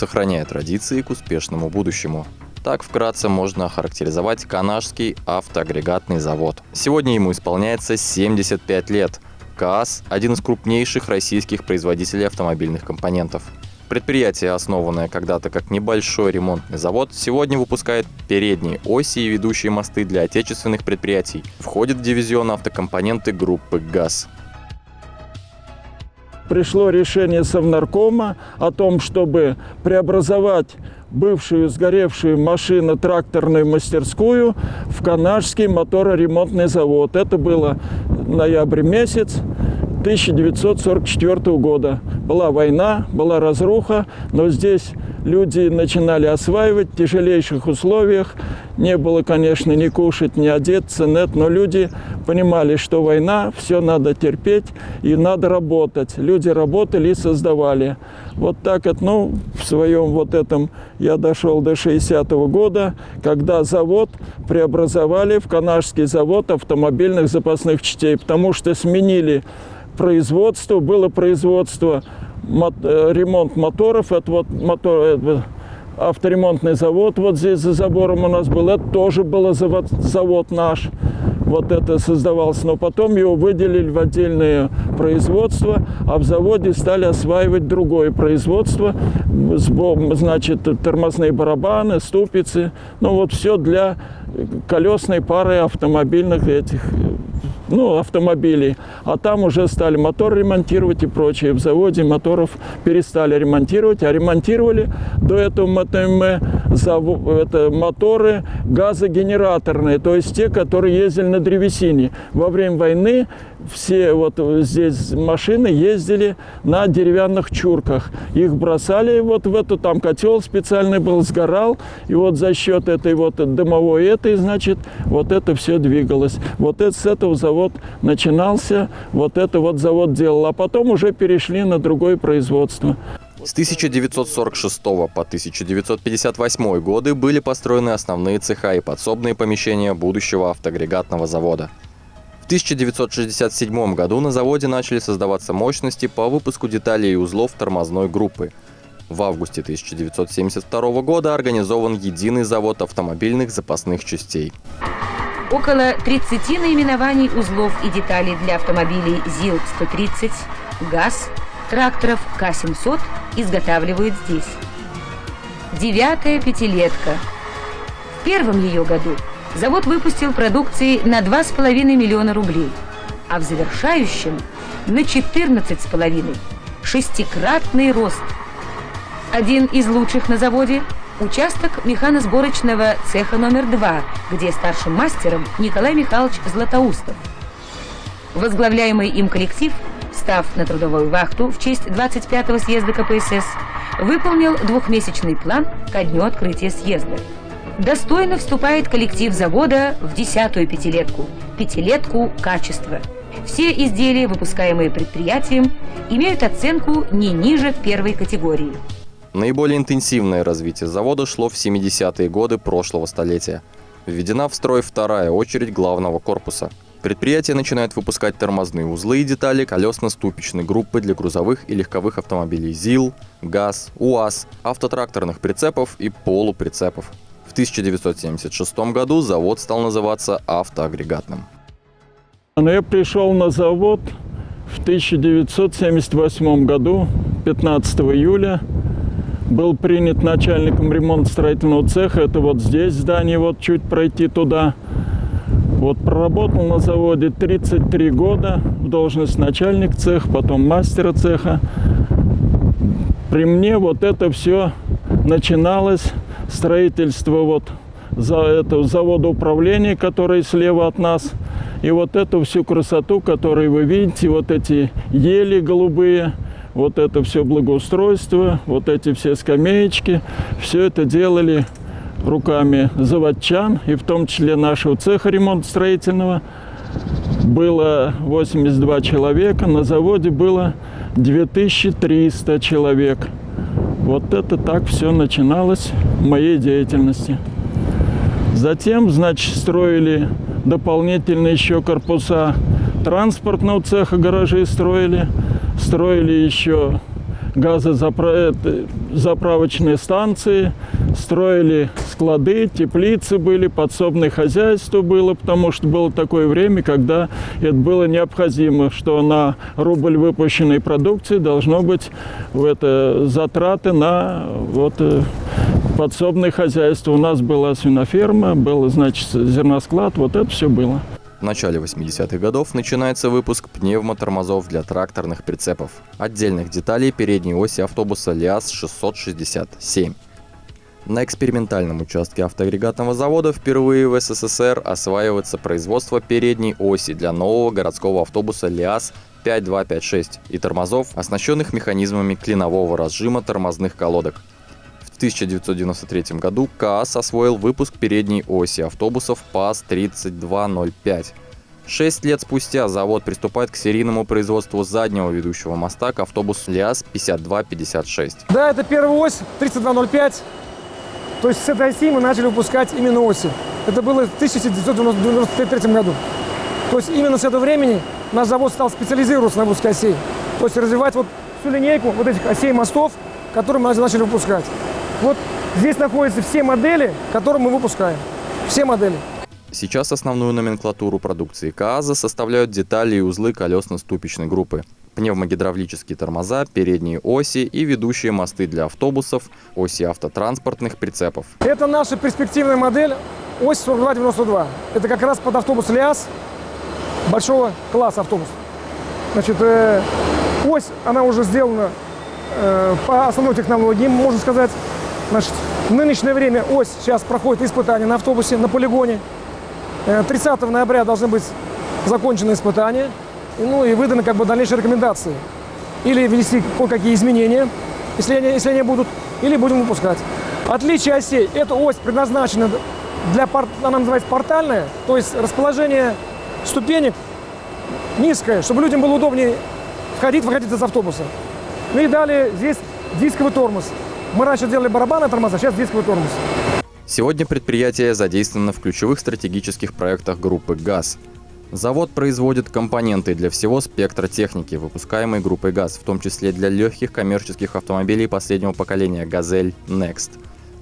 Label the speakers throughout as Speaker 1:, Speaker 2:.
Speaker 1: сохраняя традиции к успешному будущему. Так вкратце можно охарактеризовать Канашский автоагрегатный завод. Сегодня ему исполняется 75 лет. КААЗ – один из крупнейших российских производителей автомобильных компонентов. Предприятие, основанное когда-то как небольшой ремонтный завод, сегодня выпускает передние оси и ведущие мосты для отечественных предприятий. Входит в дивизион автокомпоненты группы ГАЗ.
Speaker 2: Пришло решение Совнаркома о том, чтобы преобразовать бывшую сгоревшую машино-тракторную мастерскую в Канашский мотороремонтный завод. Это было ноябрь месяц 1944 года. Была война, была разруха, но здесь люди начинали осваивать в тяжелейших условиях. Не было, конечно, ни кушать, ни одеться, нет, но люди понимали, что война, все надо терпеть и надо работать. Люди работали и создавали. Вот так вот, в своем вот этом я дошел до 60-го года, когда завод преобразовали в Канашский завод автомобильных запасных частей, потому что сменили производство, было производство ремонт моторов, это вот авторемонтный завод вот здесь за забором у нас был, это тоже был завод наш, вот это создавался, но потом его выделили в отдельное производство, а в заводе стали осваивать другое производство, значит, тормозные барабаны, ступицы, все для колесной пары автомобильных автомобилей. А там уже стали мотор ремонтировать и прочее. В заводе моторов перестали ремонтировать, а ремонтировали до этого моторы газогенераторные, то есть те, которые ездили на древесине. Во время войны все вот здесь машины ездили на деревянных чурках. Их бросали вот в эту, там котел специальный был, сгорал, и вот за счет этой вот дымовой вот это все двигалось. Вот это, с этого завод начинался, вот это вот завод делал, а потом уже перешли на другое производство.
Speaker 1: С 1946 по 1958 годы были построены основные цеха и подсобные помещения будущего автоагрегатного завода. В 1967 году на заводе начали создаваться мощности по выпуску деталей и узлов тормозной группы. В августе 1972 года организован единый завод автомобильных запасных частей.
Speaker 3: Около 30 наименований узлов и деталей для автомобилей ЗИЛ-130, ГАЗ, тракторов К-700 изготавливают здесь. 9-я пятилетка. В первом ее году завод выпустил продукции на 2,5 миллиона рублей, а в завершающем на 14,5. Шестикратный рост. Один из лучших на заводе – участок механосборочного цеха номер 2, где старшим мастером Николай Михайлович Златоустов. Возглавляемый им коллектив, встав на трудовую вахту в честь 25-го съезда КПСС, выполнил двухмесячный план ко дню открытия съезда. Достойно вступает коллектив завода в 10-ю пятилетку, пятилетку качества. Все изделия, выпускаемые предприятием, имеют оценку не ниже первой категории.
Speaker 1: Наиболее интенсивное развитие завода шло в 70-е годы прошлого столетия. Введена в строй вторая очередь главного корпуса. Предприятие начинает выпускать тормозные узлы и детали колесно-ступичной группы для грузовых и легковых автомобилей ЗИЛ, ГАЗ, УАЗ, автотракторных прицепов и полуприцепов. В 1976 году завод стал называться автоагрегатным.
Speaker 2: Я пришел на завод в 1978 году, 15 июля. Был принят начальником ремонтно-строительного цеха. Это вот здесь здание, вот чуть пройти туда. Вот проработал на заводе 33 года в должность начальник цеха, потом мастера цеха. При мне вот это все начиналось, строительство вот завода управления, который слева от нас. И вот эту всю красоту, которую вы видите, вот эти ели голубые, вот это все благоустройство, вот эти все скамеечки, все это делали руками заводчан, и в том числе нашего цеха ремонтно-строительного. Было 82 человека, на заводе было 2300 человек. Вот это так все начиналось в моей деятельности. Затем, значит, строили дополнительно еще корпуса транспортного цеха, гаражи строили еще газозаправочные станции, строили склады, теплицы были, подсобное хозяйство было, потому что было такое время, когда это было необходимо, что на рубль выпущенной продукции должно быть затраты на подсобное хозяйство. У нас была свиноферма, был, значит, зерносклад, вот это все было.
Speaker 1: В начале 80-х годов начинается выпуск пневмотормозов для тракторных прицепов, отдельных деталей передней оси автобуса ЛиАЗ-667. На экспериментальном участке автоагрегатного завода впервые в СССР осваивается производство передней оси для нового городского автобуса ЛиАЗ-5256 и тормозов, оснащенных механизмами клинового разжима тормозных колодок. В 1993 году КАЗ освоил выпуск передней оси автобусов ПАЗ-3205. 6 лет спустя завод приступает к серийному производству заднего ведущего моста к автобусу ЛиАЗ-5256.
Speaker 4: Да, это первая ось 3205. То есть с этой оси мы начали выпускать именно оси. Это было в 1993 году. То есть именно с этого времени наш завод стал специализироваться на выпуске осей. То есть развивать всю линейку этих осей мостов, которые мы начали выпускать. Вот здесь находятся все модели, которые мы выпускаем. Все модели.
Speaker 1: Сейчас основную номенклатуру продукции КАЗа составляют детали и узлы колесно-ступичной группы, пневмогидравлические тормоза, передние оси и ведущие мосты для автобусов, оси автотранспортных прицепов.
Speaker 4: Это наша перспективная модель ось 4292. Это как раз под автобус ЛиАЗ большого класса автобус. Значит, ось, она уже сделана по основной технологии, можно сказать. Значит, в нынешнее время ось сейчас проходит испытания на автобусе, на полигоне. 30 ноября должны быть закончены испытания, и выданы дальнейшие рекомендации. Или ввести кое-какие изменения, если они будут, или будем выпускать. Отличие осей: эта ось предназначена она называется портальная, то есть расположение ступенек низкое, чтобы людям было удобнее выходить из автобуса. И далее здесь дисковый тормоз. Мы раньше делали барабанные тормоза, сейчас дисковый тормоз.
Speaker 1: Сегодня предприятие задействовано в ключевых стратегических проектах группы ГАЗ. Завод производит компоненты для всего спектра техники, выпускаемой группой ГАЗ, в том числе для легких коммерческих автомобилей последнего поколения «Газель», «Next»,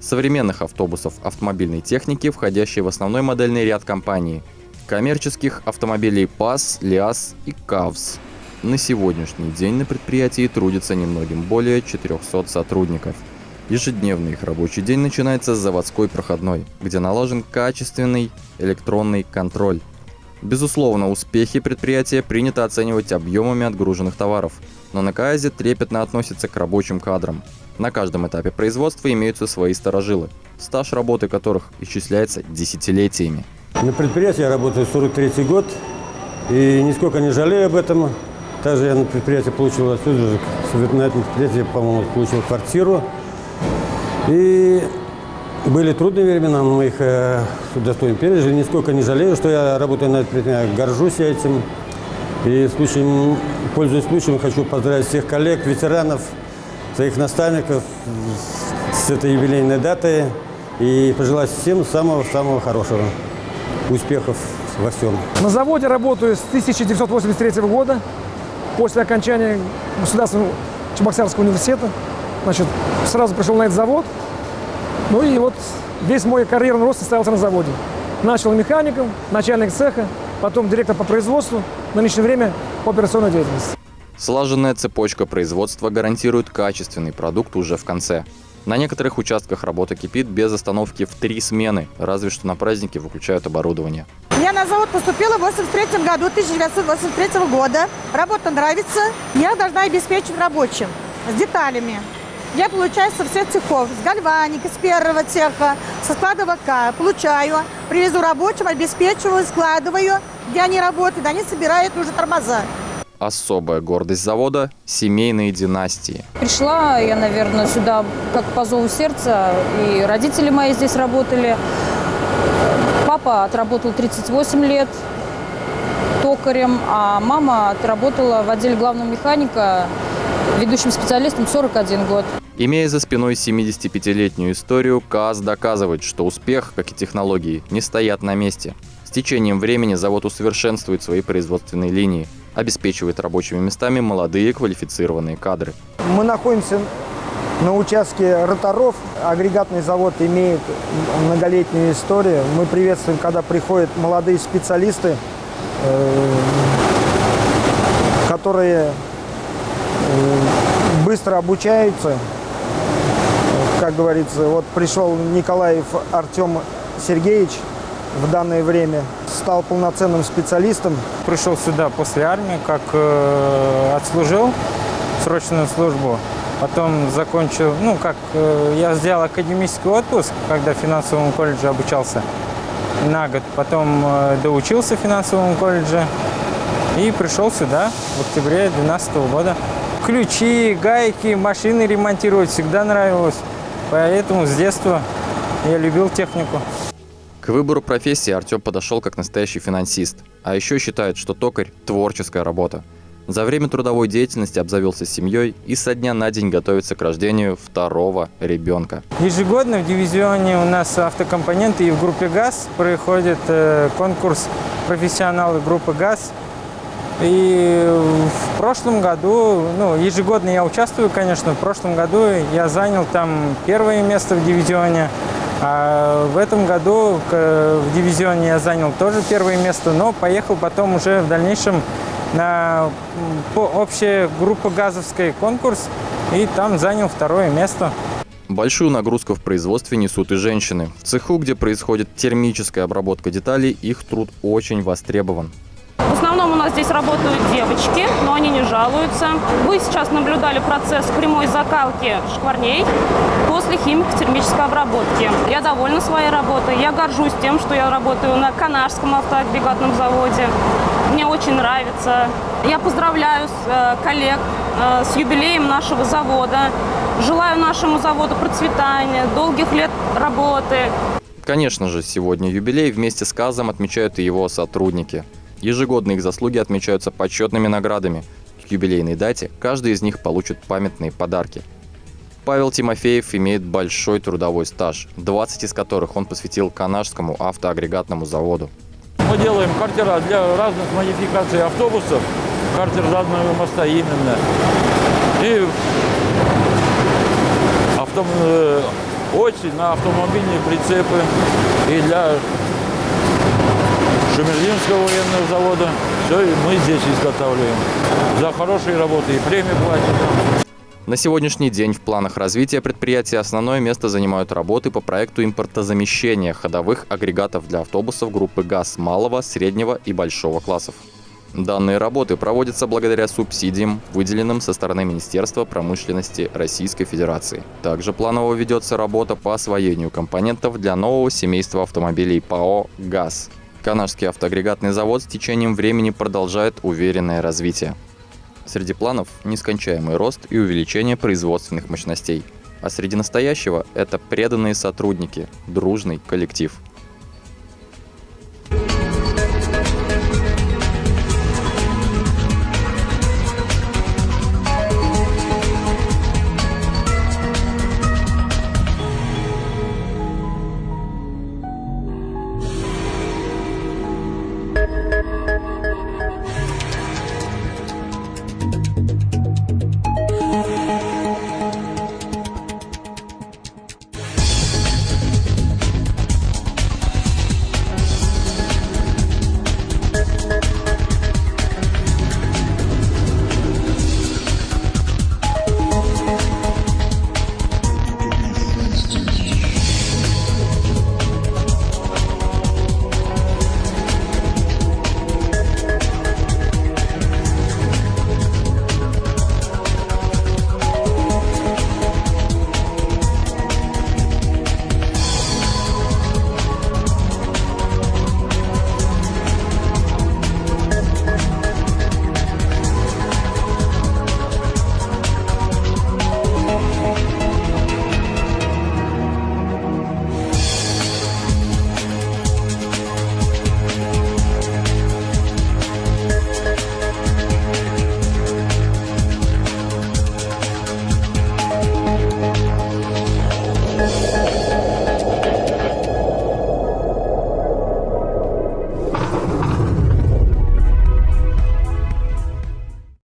Speaker 1: современных автобусов автомобильной техники, входящей в основной модельный ряд компании, коммерческих автомобилей ПАЗ, ЛиАЗ и КАВЗ. На сегодняшний день на предприятии трудится немногим более 400 сотрудников. Ежедневный их рабочий день начинается с заводской проходной, где налажен качественный электронный контроль. Безусловно, успехи предприятия принято оценивать объемами отгруженных товаров, но на КАЗе трепетно относятся к рабочим кадрам. На каждом этапе производства имеются свои старожилы, стаж работы которых исчисляется десятилетиями.
Speaker 5: На предприятии я работаю 43-й год и нисколько не жалею об этом. Также я на предприятии получил отсюда, на этом предприятии, по-моему, получил квартиру. И были трудные времена, но мы их с удостоением пережили. Нисколько не жалею, что я работаю на этом предприятии, горжусь этим. И пользуясь случаем, хочу поздравить всех коллег, ветеранов, своих наставников с этой юбилейной датой и пожелать всем самого-самого хорошего. Успехов во всем.
Speaker 4: На заводе работаю с 1983 года, после окончания Государственного Чебоксарского университета. Значит, сразу пришел на этот завод. Ну и весь мой карьерный рост состоялся на заводе. Начал механиком, начальник цеха, потом директор по производству, в нынешнее время по операционной деятельности.
Speaker 1: Слаженная цепочка производства гарантирует качественный продукт уже в конце. На некоторых участках работа кипит без остановки в 3 смены, разве что на праздники выключают оборудование.
Speaker 6: Я на завод поступила в 1983 года. Работа нравится. Я должна обеспечить рабочим с деталями. Я получаю со всех цехов, с гальваники, с первого цеха, со склада ВК. Получаю, привезу рабочим, обеспечиваю, складываю, где они работают, они собирают уже тормоза.
Speaker 1: Особая гордость завода – семейные династии.
Speaker 7: Пришла я, наверное, сюда как по зову сердца, и родители мои здесь работали. Папа отработал 38 лет токарем, а мама отработала в отделе главного механика ведущим специалистом 41 год.
Speaker 1: Имея за спиной 75-летнюю историю, КАЗ доказывает, что успех, как и технологии, не стоят на месте. С течением времени завод усовершенствует свои производственные линии, обеспечивает рабочими местами молодые квалифицированные кадры.
Speaker 8: Мы находимся на участке роторов. Агрегатный завод имеет многолетнюю историю. Мы приветствуем, когда приходят молодые специалисты, которые быстро обучаются. Как говорится, вот пришел Николаев Артем Сергеевич в данное время, стал полноценным специалистом.
Speaker 9: Пришел сюда после армии, как отслужил срочную службу. Потом закончил, я сделал академический отпуск, когда в финансовом колледже обучался на год. Потом доучился в финансовом колледже и пришел сюда в октябре 2012 года. Ключи, гайки, машины ремонтировать всегда нравилось. Поэтому с детства я любил технику.
Speaker 1: К выбору профессии Артем подошел как настоящий финансист. А еще считает, что токарь – творческая работа. За время трудовой деятельности обзавелся семьей и со дня на день готовится к рождению второго ребенка.
Speaker 9: Ежегодно в дивизионе у нас автокомпоненты и в группе ГАЗ проходит конкурс профессионалы группы ГАЗ. И в прошлом году, ежегодно я участвую, конечно, в прошлом году я занял там первое место в дивизионе. А в этом году в дивизионе я занял тоже первое место, но поехал потом уже в дальнейшем на общая группа газовской конкурс и там занял второе место.
Speaker 1: Большую нагрузку в производстве несут и женщины. В цеху, где происходит термическая обработка деталей, их труд очень востребован.
Speaker 10: В основном у нас здесь работают девочки, но они не жалуются. Вы сейчас наблюдали процесс прямой закалки шкварней после химико-термической обработки. Я довольна своей работой. Я горжусь тем, что я работаю на Канашском автоагрегатном заводе. Мне очень нравится. Я поздравляю коллег с юбилеем нашего завода. Желаю нашему заводу процветания, долгих лет работы.
Speaker 1: Конечно же, сегодня юбилей вместе с КАЗом отмечают и его сотрудники. Ежегодно их заслуги отмечаются почетными наградами. К юбилейной дате каждый из них получит памятные подарки. Павел Тимофеев имеет большой трудовой стаж, 20 из которых он посвятил Канашскому автоагрегатному заводу.
Speaker 11: Мы делаем картера для разных модификаций автобусов, картер заданного моста именно, и оси на автомобильные прицепы, и для Шемерлинского военного завода. Все мы здесь изготавливаем. За хорошие работы и премии платим.
Speaker 1: На сегодняшний день в планах развития предприятия основное место занимают работы по проекту импортозамещения ходовых агрегатов для автобусов группы ГАЗ малого, среднего и большого классов. Данные работы проводятся благодаря субсидиям, выделенным со стороны Министерства промышленности Российской Федерации. Также планово ведется работа по освоению компонентов для нового семейства автомобилей ПАО «ГАЗ». Канашский автоагрегатный завод с течением времени продолжает уверенное развитие. Среди планов – нескончаемый рост и увеличение производственных мощностей. А среди настоящего – это преданные сотрудники, дружный коллектив.